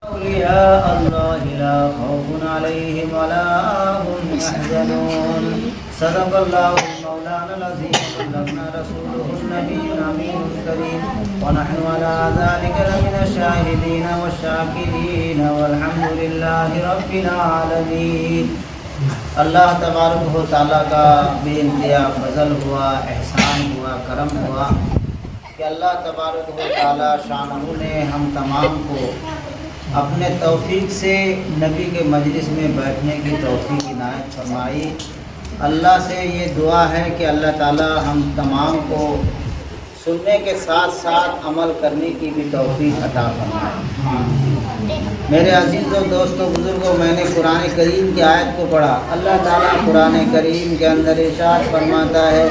أولياء الله لا خوف عليهم ولا هم يحزنون صدق الله مولانا العظيم وبلغنا رسوله النبي الأمين الكريم ونحن على ذلك لمن الشاهدين والشاكرين والحمد لله رب العالمين۔ اللہ تبارک و تعالیٰ کا بے انتہا فضل ہوا، احسان ہوا، کرم ہوا کہ اللہ تبارک و تعالیٰ شانہ نے ہم تمام کو اپنے توفیق سے نبی کے مجلس میں بیٹھنے کی توفیق عنایت فرمائی۔ اللہ سے یہ دعا ہے کہ اللہ تعالیٰ ہم تمام کو سننے کے ساتھ ساتھ عمل کرنے کی بھی توفیق عطا فرمائے۔ میرے عزیزوں، دوستوں، بزرگوں، میں نے قرآن کریم کی آیت کو پڑھا۔ اللہ تعالیٰ قرآن کریم کے اندر ارشاد فرماتا ہے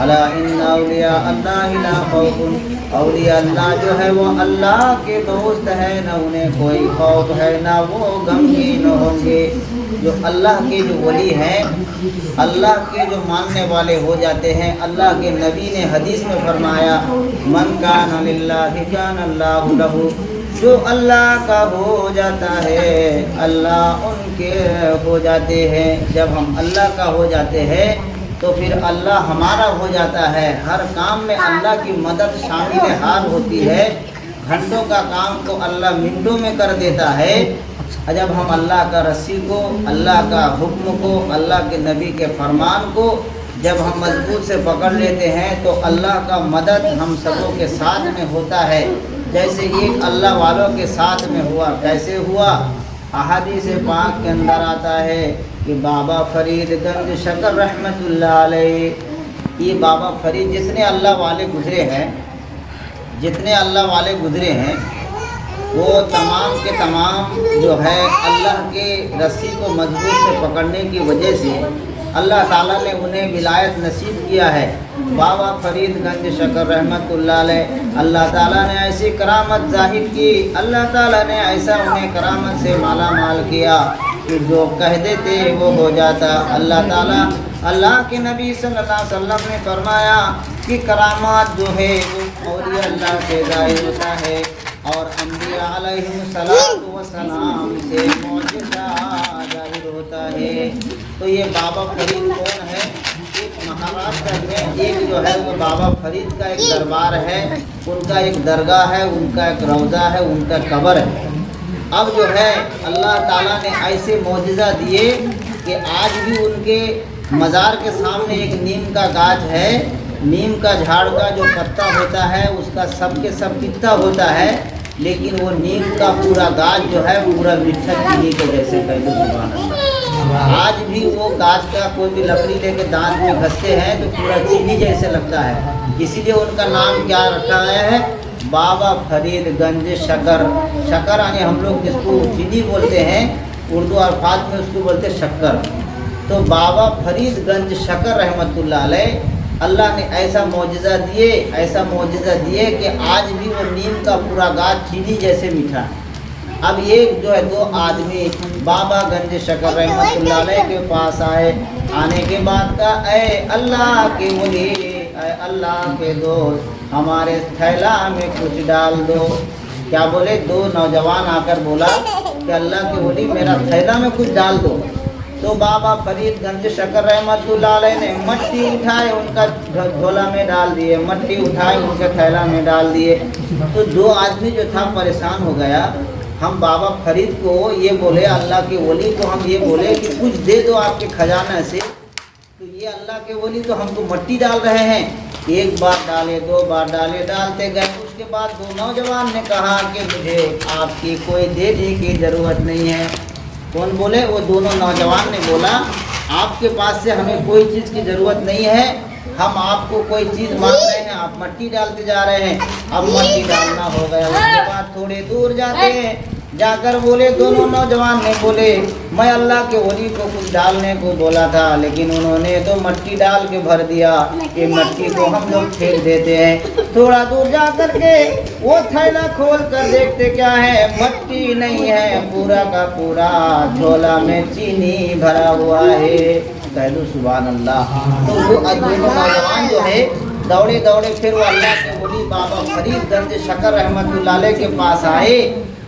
الا ان اولیاء اللہ لا خوف، اولیاء اللہ جو ہے وہ اللہ کے دوست ہے، نہ انہیں کوئی خوف ہے نہ وہ غمگین ہوں گے۔ جو اللہ کے جو ولی ہیں، اللہ کے جو ماننے والے ہو جاتے ہیں، اللہ کے نبی نے حدیث میں فرمایا من کان للہ کان اللہ لہ، جو اللہ کا ہو جاتا ہے اللہ ان کے ہو جاتے ہیں۔ جب ہم اللہ کا ہو جاتے ہیں تو پھر اللہ ہمارا ہو جاتا ہے۔ ہر کام میں اللہ کی مدد شامل حال ہوتی ہے۔ گھنٹوں کا کام کو اللہ منٹوں میں کر دیتا ہے۔ جب ہم اللہ کا رسی کو، اللہ کا حکم کو، اللہ کے نبی کے فرمان کو جب ہم مضبوط سے پکڑ لیتے ہیں تو اللہ کا مدد ہم سبوں کے ساتھ میں ہوتا ہے، جیسے ایک اللہ والوں کے ساتھ میں ہوا۔ کیسے ہوا؟ احادیث پاک کے اندر آتا ہے کہ بابا فرید گنج شکر رحمۃ اللہ علیہ، یہ بابا فرید جتنے اللہ والے گزرے ہیں وہ تمام کے تمام جو ہے اللہ کے رسی کو مضبوط سے پکڑنے کی وجہ سے اللہ تعالیٰ نے انہیں ولایت نصیب کیا ہے۔ بابا فرید گنج شکر رحمۃ اللہ علیہ، اللہ تعالیٰ نے ایسی کرامت ظاہر کی، اللہ تعالیٰ نے ایسا انہیں کرامت سے مالا مال کیا کہ جو کہہ دیتے وہ ہو جاتا۔ اللہ تعالیٰ، اللہ کے نبی صلی اللہ علیہ وسلم نے فرمایا کہ کرامات جو ہے وہ اولیاء اللہ سے ظاہر ہوتا ہے اور انبیاء علیہم السلام سے معجزہ ظاہر ہوتا ہے۔ تو یہ بابا فرید کون ہے؟ ایک مہاراشٹر میں ایک جو ہے وہ بابا فرید کا ایک دربار ہے، ان کا ایک درگاہ ہے، ان کا ایک روضہ ہے، ان کا قبر ہے۔ اب جو ہے اللہ تعالیٰ نے ایسے معجزہ دیے کہ آج بھی ان کے مزار کے سامنے ایک نیم کا گاچھ ہے، نیم کا جھاڑ کا جو پتا ہوتا ہے اس کا سب کے سب پتا ہوتا ہے، لیکن وہ نیم کا پورا گاچھ جو ہے پورا میٹھا چینی کے جیسے کہتے سبحان اللہ۔ آج بھی وہ گاچھ کا کوئی بھی لکڑی لے کے دانت میں گھستے ہیں تو پورا چینی جیسے لگتا ہے، اسی لیے ان کا نام کیا رکھا گیا ہے؟ بابا فرید گنج شکر۔ شکر یعنی ہم لوگ جس کو چینی بولتے ہیں، اردو الفاظ میں اس کو بولتے شکر۔ تو بابا فرید گنج شکر رحمۃ اللہ علیہ، اللہ نے ایسا معجزہ دیے کہ آج بھی وہ نیم کا پورا گاچھ چینی جیسے میٹھا ہے۔ اب ایک جو ہے دو آدمی بابا گنج شکر رحمۃ اللہ علیہ کے پاس آئے، آنے کے بعد کہا اے اللہ کے ولی، اے اللہ کے دوست، ہمارے تھیلا میں کچھ ڈال دو۔ کیا بولے؟ دو نوجوان آ کر بولا کہ اللہ کے ولی میرا تھیلا میں کچھ ڈال دو۔ تو بابا فرید گنج شکر رحمۃ اللہ علیہ نے مٹی اٹھائے ان کا جھولا میں ڈال دیے، مٹی اٹھائے ان کے تھیلا میں ڈال دیے۔ تو دو آدمی جو تھا پریشان ہو گیا۔ ہم بابا فرید کو یہ بولے، اللہ کے ولی کو ہم یہ بولے کہ کچھ دے دو آپ کے خزانہ سے، تو یہ اللہ کے ولی تو ہم کو مٹی ڈال رہے ہیں۔ ایک بار ڈالے، دو بار ڈالے، ڈالتے گئے۔ اس کے بعد دو نوجوان نے کہا کہ مجھے آپ کی کوئی دینے کی ضرورت نہیں ہے۔ کون بولے؟ وہ دونوں نوجوان نے بولا آپ کے پاس سے ہمیں کوئی چیز کی ضرورت نہیں ہے، ہم آپ کو کوئی چیز مانگ رہے ہیں، آپ مٹی ڈالتے جا رہے ہیں۔ اب مٹی ڈالنا ہو گیا۔ اس کے بعد تھوڑے دور جاتے ہیں، جا کر بولے، دونوں نوجوان نے بولے میں اللہ کے ولی کو کچھ ڈالنے کو بولا تھا، لیکن انہوں نے تو مٹی ڈال کے بھر دیا کہ مٹی کو ہم لوگ پھینک دیتے ہیں۔ تھوڑا دور جا کر کے وہ تھیلا کھول کر دیکھتے کیا ہے؟ مٹی نہیں ہے، پورا کا پورا جھولا میں چینی بھرا ہوا ہے۔ کہہ دو سبحان اللہ۔ تو وہ دونوں نوجوان جو ہے دوڑے پھر وہ اللہ کے ولی بابا فرید گنج شکر رحمۃ اللہ علیہ کے پاس آئے